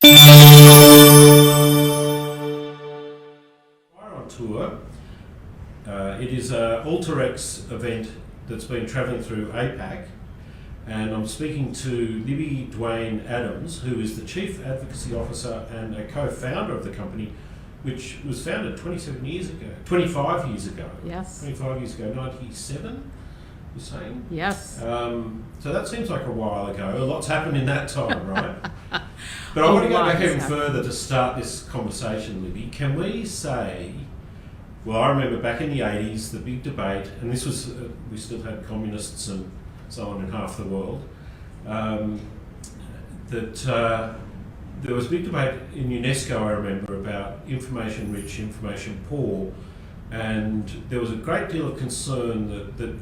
On tour. It is an Alteryx event that's been travelling through APAC, and I'm speaking to Libby Duane Adams, who is the Chief Advocacy Officer and a co-founder of the company, which was founded 25 years ago. Yes. 25 years ago, 97, you're saying? Yes. So that seems like a while ago. A lot's happened in that time, right? But I want to go back even further to start this conversation, Libby. Can we say, well, I remember back in the 80s, the big debate, and this was, we still had communists and so on in half the world, that there was a big debate in UNESCO, I remember, about information rich, information poor, and there was a great deal of concern that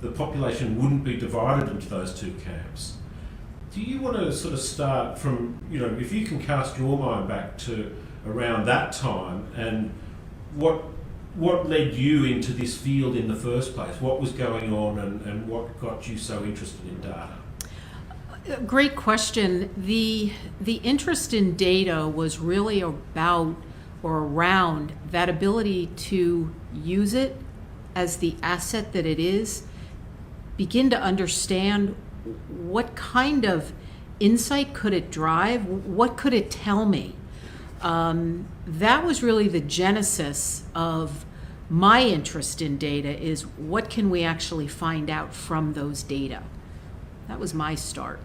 the population wouldn't be divided into those two camps. Do you want to sort of start from, if you can cast your mind back to around that time, and what led you into this field in the first place? What was going on, and what got you so interested in data? Great question. The interest in data was really about or around that ability to use it as the asset that it is, begin to understand what kind of insight could it drive, what could it tell me. That was really the genesis of my interest in data, is what can we actually find out from those data. That was my start.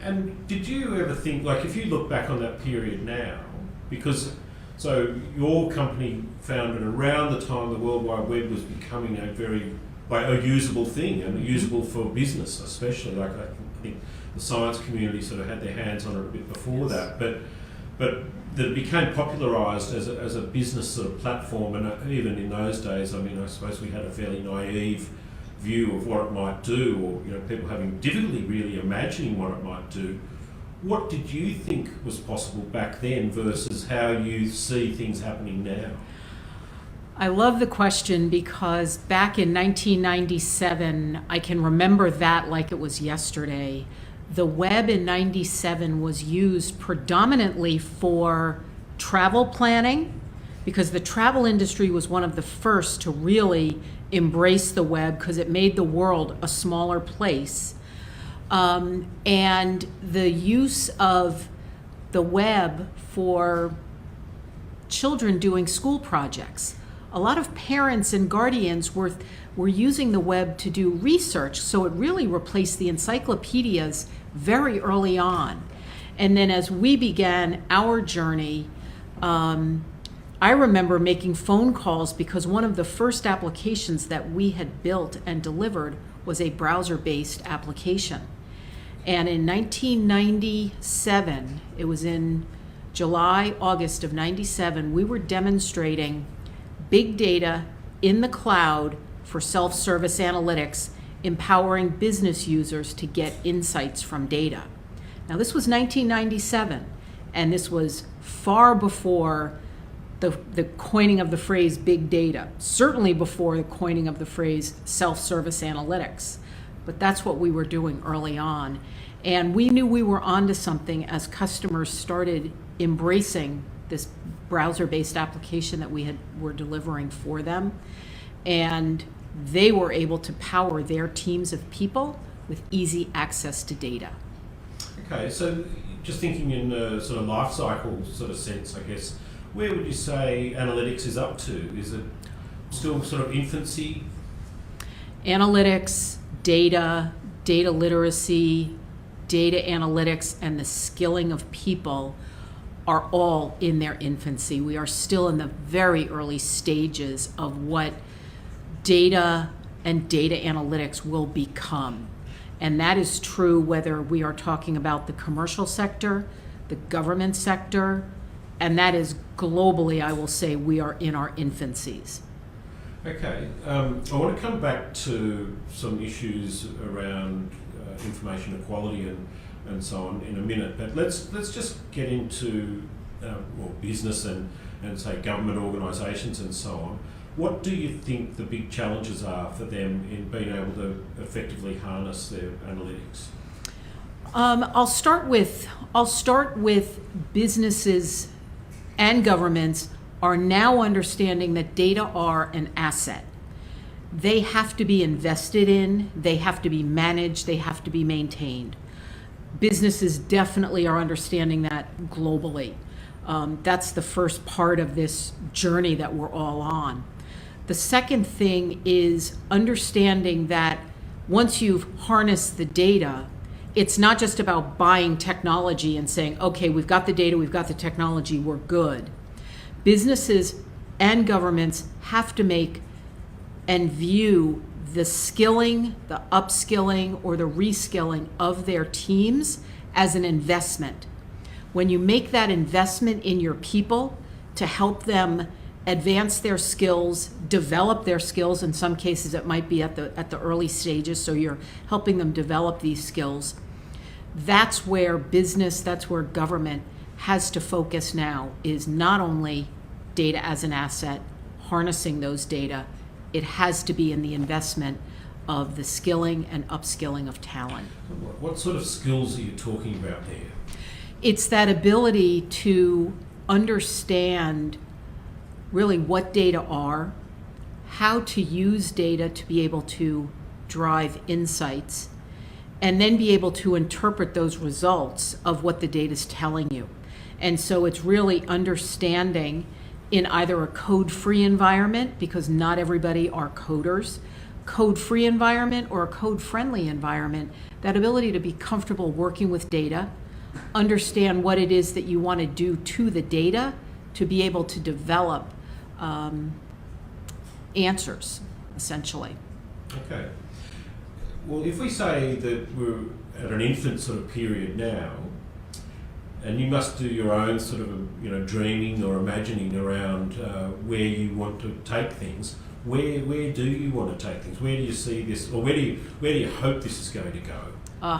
And did you ever think, like, if you look back on that period now, because so your company founded around the time the World Wide Web was becoming a usable thing, and usable for business especially. Like, I think the science community sort of had their hands on it a bit before that, but that it became popularised as a business sort of platform. And even in those days, I suppose we had a fairly naive view of what it might do, or people having difficulty really imagining what it might do. What did you think was possible back then versus how you see things happening now? I love the question, because back in 1997, I can remember that like it was yesterday. The web in 97 was used predominantly for travel planning, because the travel industry was one of the first to really embrace the web, because it made the world a smaller place. And the use of the web for children doing school projects. A lot of parents and guardians were using the web to do research, so it really replaced the encyclopedias very early on. And then as we began our journey, I remember making phone calls, because one of the first applications that we had built and delivered was a browser-based application. And in 1997, it was in July, August of 97, we were demonstrating big data in the cloud for self-service analytics, empowering business users to get insights from data. Now, this was 1997, and this was far before the coining of the phrase big data, certainly before the coining of the phrase self-service analytics. But that's what we were doing early on. And we knew we were onto something as customers started embracing this browser-based application that we were delivering for them. And they were able to power their teams of people with easy access to data. Okay, so just thinking in a sort of life cycle sort of sense, I guess, where would you say analytics is up to? Is it still sort of infancy? Analytics, data literacy, data analytics, and the skilling of people are all in their infancy. We are still in the very early stages of what data and data analytics will become. And that is true whether we are talking about the commercial sector, the government sector, and that is globally, I will say, we are in our infancies. Okay, I want to come back to some issues around information equality and so on in a minute, but let's just get into business and say government organisations and so on. What do you think the big challenges are for them in being able to effectively harness their analytics? I'll start with businesses and governments are now understanding that data are an asset. They have to be invested in, they have to be managed, they have to be maintained. Businesses definitely are understanding that globally. That's the first part of this journey that we're all on. The second thing is understanding that once you've harnessed the data, it's not just about buying technology and saying, okay, we've got the data, we've got the technology, we're good. Businesses and governments have to make and view the skilling, the upskilling, or the reskilling of their teams as an investment. When you make that investment in your people to help them advance their skills, develop their skills, in some cases it might be at the early stages, so you're helping them develop these skills, that's where business, that's where government has to focus now, is not only data as an asset, harnessing those data, it has to be in the investment of the skilling and upskilling of talent. What sort of skills are you talking about there? It's that ability to understand really what data are, how to use data to be able to drive insights, and then be able to interpret those results of what the data is telling you. And so it's really understanding in either a code-free environment, because not everybody are coders, code-free environment or a code-friendly environment, that ability to be comfortable working with data, understand what it is that you want to do to the data to be able to develop answers, essentially. Okay. Well, if we say that we're at an infant sort of period now, and you must do your own sort of dreaming or imagining around where you want to take things. Where do you want to take things? Where do you see this, or where do you hope this is going to go?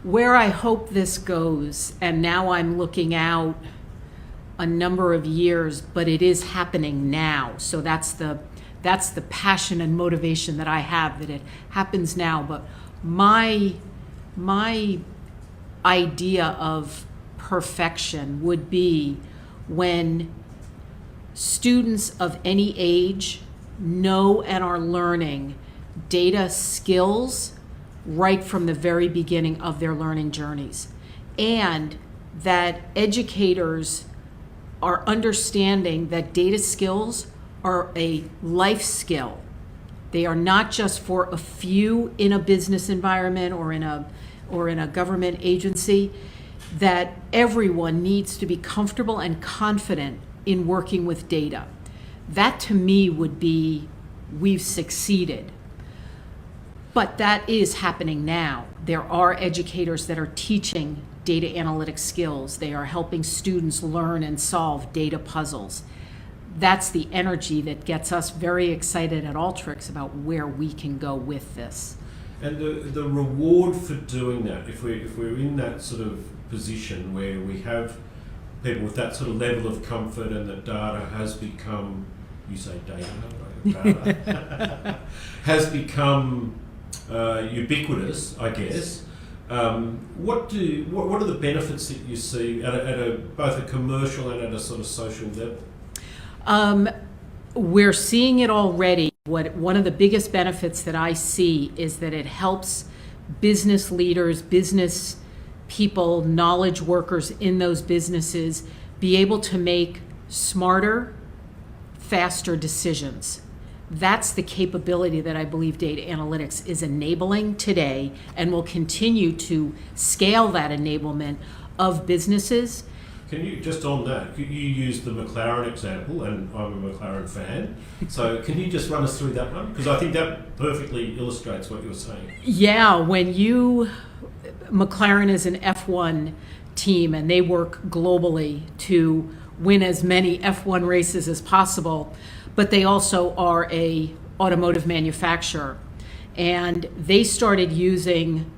Where I hope this goes, and now I'm looking out a number of years, but it is happening now. So that's the passion and motivation that I have, that it happens now. But my idea of perfection would be when students of any age know and are learning data skills right from the very beginning of their learning journeys, and that educators are understanding that data skills are a life skill. They are not just for a few in a business environment or in a government agency, that everyone needs to be comfortable and confident in working with data. That to me would be, we've succeeded. But that is happening now. There are educators that are teaching data analytics skills. They are helping students learn and solve data puzzles. That's the energy that gets us very excited at Alteryx about where we can go with this. And the reward for doing that, if we're in that sort of position where we have people with that sort of level of comfort, and that data has become, you say data, data has become ubiquitous, I guess. What are the benefits that you see at both a commercial and at a sort of social level? We're seeing it already. One of the biggest benefits that I see is that it helps business leaders, business people, knowledge workers in those businesses be able to make smarter, faster decisions. That's the capability that I believe data analytics is enabling today, and will continue to scale that enablement of businesses. Can you, just on that, you used the McLaren example, and I'm a McLaren fan, so can you just run us through that one? Because I think that perfectly illustrates what you're saying. Yeah, McLaren is an F1 team, and they work globally to win as many F1 races as possible, but they also are a automotive manufacturer. And they started using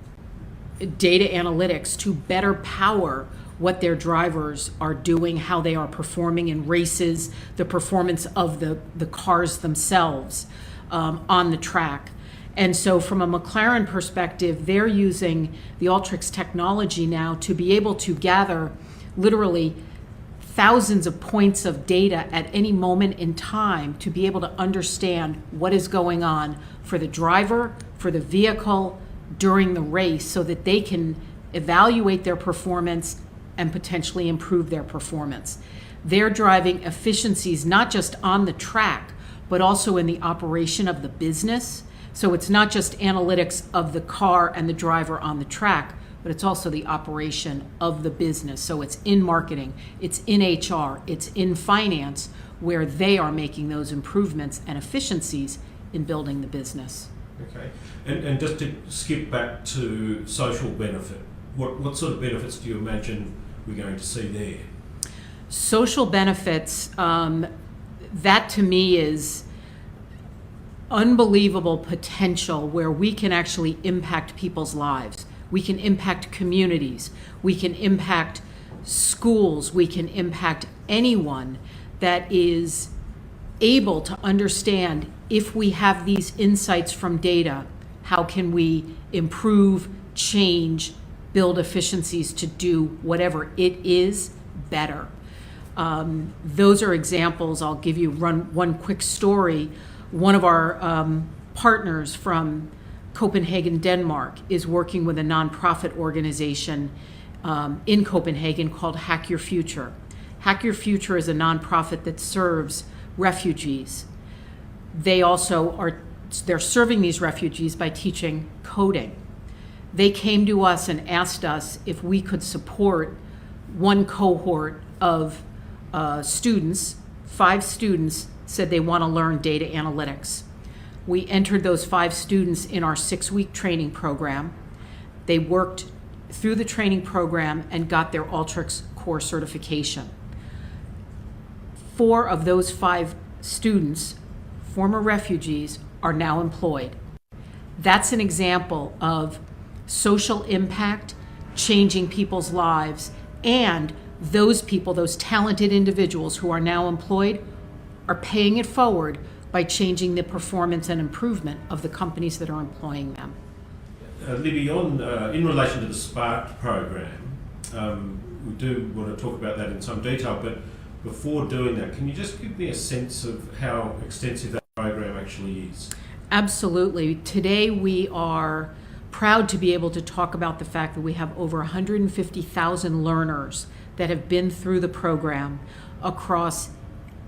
data analytics to better power what their drivers are doing, how they are performing in races, the performance of the cars themselves on the track. And so from a McLaren perspective, they're using the Alteryx technology now to be able to gather literally thousands of points of data at any moment in time to be able to understand what is going on for the driver, for the vehicle during the race, so that they can evaluate their performance and potentially improve their performance. They're driving efficiencies not just on the track, but also in the operation of the business. So it's not just analytics of the car and the driver on the track, but it's also the operation of the business. So it's in marketing, it's in HR, it's in finance, where they are making those improvements and efficiencies in building the business. Okay, and just to skip back to social benefit, what sort of benefits do you imagine we're going to see there? Social benefits, that to me is unbelievable potential where we can actually impact people's lives. We can impact communities. We can impact schools. We can impact anyone that is able to understand, if we have these insights from data, how can we improve, change, build efficiencies to do whatever it is better. Those are examples. I'll give you one quick story. One of our partners from Copenhagen, Denmark, is working with a nonprofit organization in Copenhagen called Hack Your Future. Hack Your Future is a nonprofit that serves refugees. They're serving these refugees by teaching coding. They came to us and asked us if we could support one cohort of students. 5 students said they want to learn data analytics. We entered those 5 students in our 6-week training program. They worked through the training program and got their Alteryx core certification. 4 of those 5 students, former refugees, are now employed. That's an example of social impact, changing people's lives, and those people, those talented individuals who are now employed, are paying it forward by changing the performance and improvement of the companies that are employing them. Libby, in relation to the Spark program, we do want to talk about that in some detail, but before doing that, can you just give me a sense of how extensive that program actually is? Absolutely. Today we are proud to be able to talk about the fact that we have over 150,000 learners that have been through the program across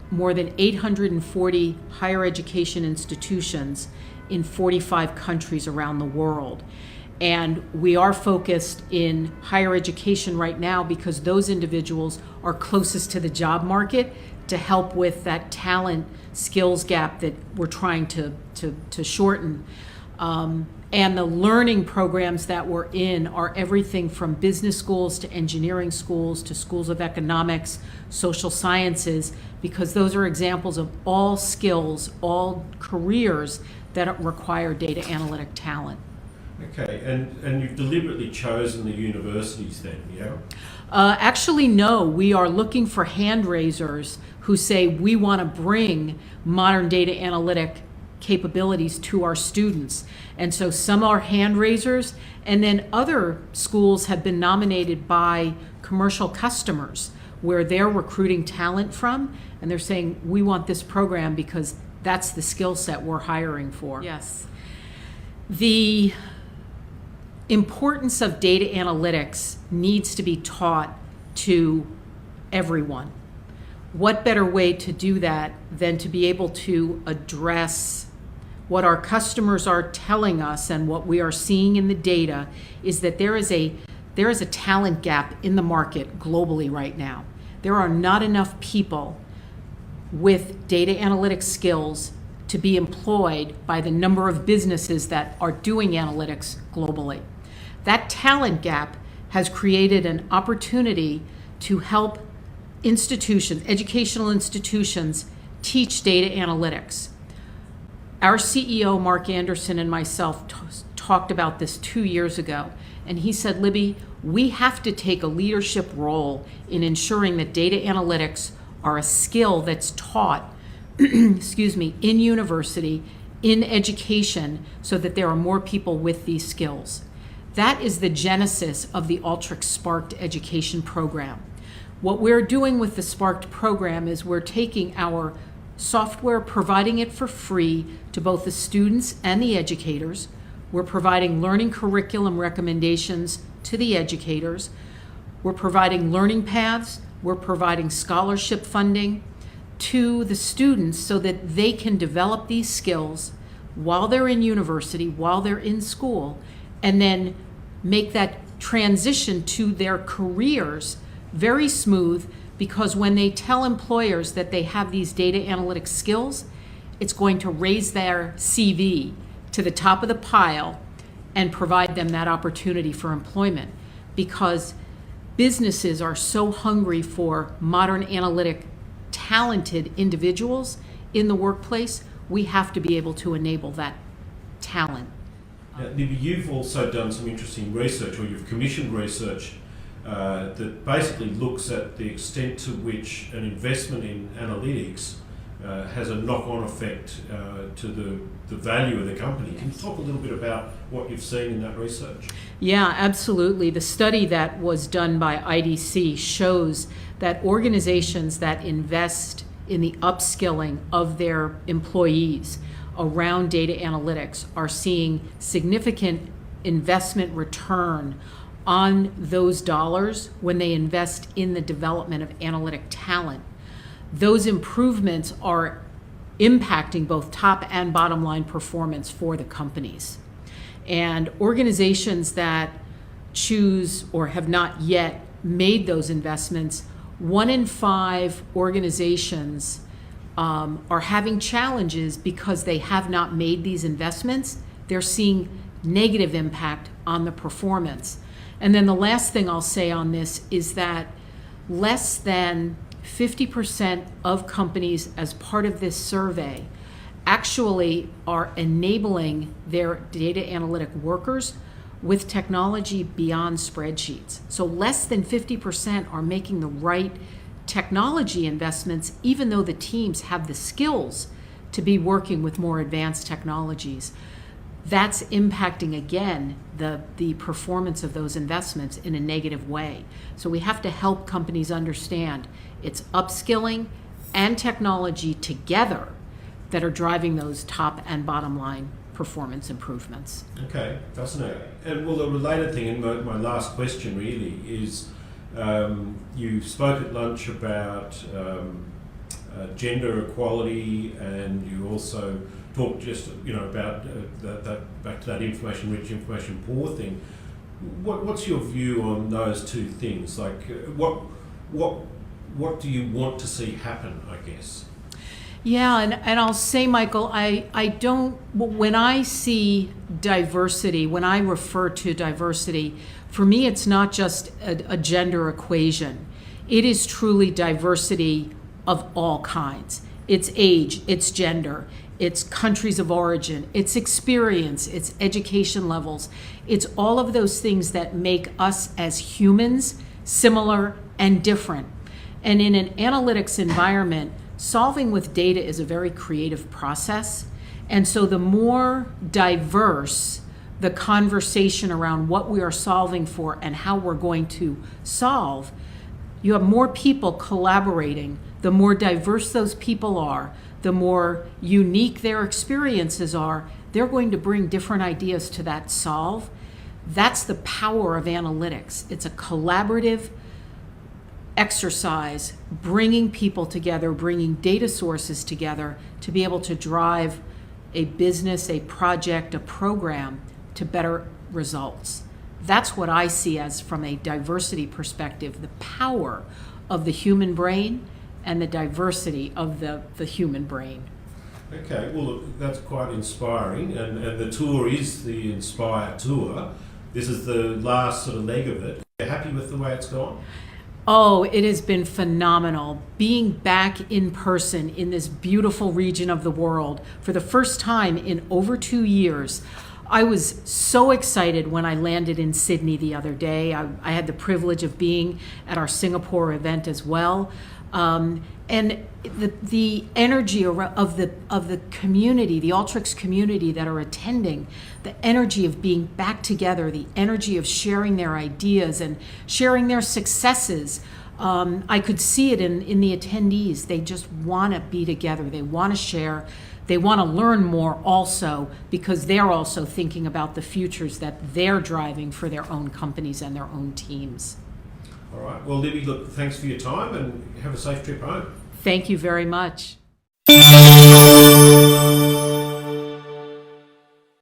more than 840 higher education institutions in 45 countries around the world. And we are focused in higher education right now because those individuals are closest to the job market to help with that talent skills gap that we're trying to shorten. And the learning programs that we're in are everything from business schools to engineering schools to schools of economics, social sciences, because those are examples of all skills, all careers that require data analytic talent. Okay, and you've deliberately chosen the universities then, yeah? Actually, no. We are looking for hand raisers who say we want to bring modern data analytic capabilities to our students. And so some are hand raisers, and then other schools have been nominated by commercial customers where they're recruiting talent from, and they're saying, we want this program because that's the skill set we're hiring for. Yes. The importance of data analytics needs to be taught to everyone. What better way to do that than to be able to address what our customers are telling us, and what we are seeing in the data is that there is a talent gap in the market globally right now. There are not enough people with data analytics skills to be employed by the number of businesses that are doing analytics globally. That talent gap has created an opportunity to help institutions, educational institutions, teach data analytics. Our CEO, Mark Anderson, and myself talked about this 2 years ago, and he said, Libby, we have to take a leadership role in ensuring that data analytics are a skill that's taught in university, in education so that there are more people with these skills. That is the genesis of the Alteryx Sparked Education Program. What we're doing with the Sparked program is we're taking our software, providing it for free to both the students and the educators. We're providing learning curriculum recommendations to the educators. We're providing learning paths. We're providing scholarship funding to the students so that they can develop these skills while they're in university, while they're in school, and then make that transition to their careers very smooth, because when they tell employers that they have these data analytics skills, it's going to raise their CV to the top of the pile and provide them that opportunity for employment, because businesses are so hungry for modern analytic talented individuals in the workplace. We have to be able to enable that talent. Now, Libby, you've also done some interesting research, or you've commissioned research that basically looks at the extent to which an investment in analytics has a knock-on effect to the value of the company. Can you talk a little bit about what you've seen in that research? Yeah, absolutely. The study that was done by IDC shows that organizations that invest in the upskilling of their employees around data analytics are seeing significant investment return on those dollars when they invest in the development of analytic talent. Those improvements are impacting both top and bottom line performance for the companies. And organizations that choose or have not yet made those investments, 1 in 5 organizations are having challenges because they have not made these investments. They're seeing negative impact on the performance. And then the last thing I'll say on this is that less than 50% of companies, as part of this survey, actually are enabling their data analytic workers with technology beyond spreadsheets. So less than 50% are making the right technology investments, even though the teams have the skills to be working with more advanced technologies. That's impacting, again, the performance of those investments in a negative way. So we have to help companies understand it's upskilling and technology together that are driving those top and bottom line performance improvements. Okay, fascinating. And well, the related thing, and my last question really is, you spoke at lunch about gender equality, and you also talked just about that back to that information rich, information poor thing. What's your view on those two things? Like, what do you want to see happen, I guess? Yeah, and I'll say, Michael, I don't, when I see diversity, when I refer to diversity, for me it's not just a gender equation. It is truly diversity of all kinds. It's age, it's gender, it's countries of origin, it's experience, it's education levels. It's all of those things that make us as humans similar and different. And in an analytics environment, solving with data is a very creative process. And so the more diverse the conversation around what we are solving for and how we're going to solve, you have more people collaborating. The more diverse those people are, the more unique their experiences are, they're going to bring different ideas to that solve. That's the power of analytics. It's a collaborative exercise, bringing people together, bringing data sources together to be able to drive a business, a project, a program to better results. That's what I see as, from a diversity perspective, the power of the human brain and the diversity of the human brain. Okay, well, look, that's quite inspiring, and the tour is the Inspire Tour. This is the last sort of leg of it. Are you happy with the way it's gone? Oh, it has been phenomenal. Being back in person in this beautiful region of the world for the first time in over 2 years, I was so excited when I landed in Sydney the other day. I had the privilege of being at our Singapore event as well. And the energy of the community, the Alteryx community that are attending, the energy of being back together, the energy of sharing their ideas and sharing their successes, I could see it in the attendees. They just want to be together. They want to share. They want to learn more also, because they're also thinking about the futures that they're driving for their own companies and their own teams. All right. Well, Libby, look, thanks for your time and have a safe trip home. Thank you very much.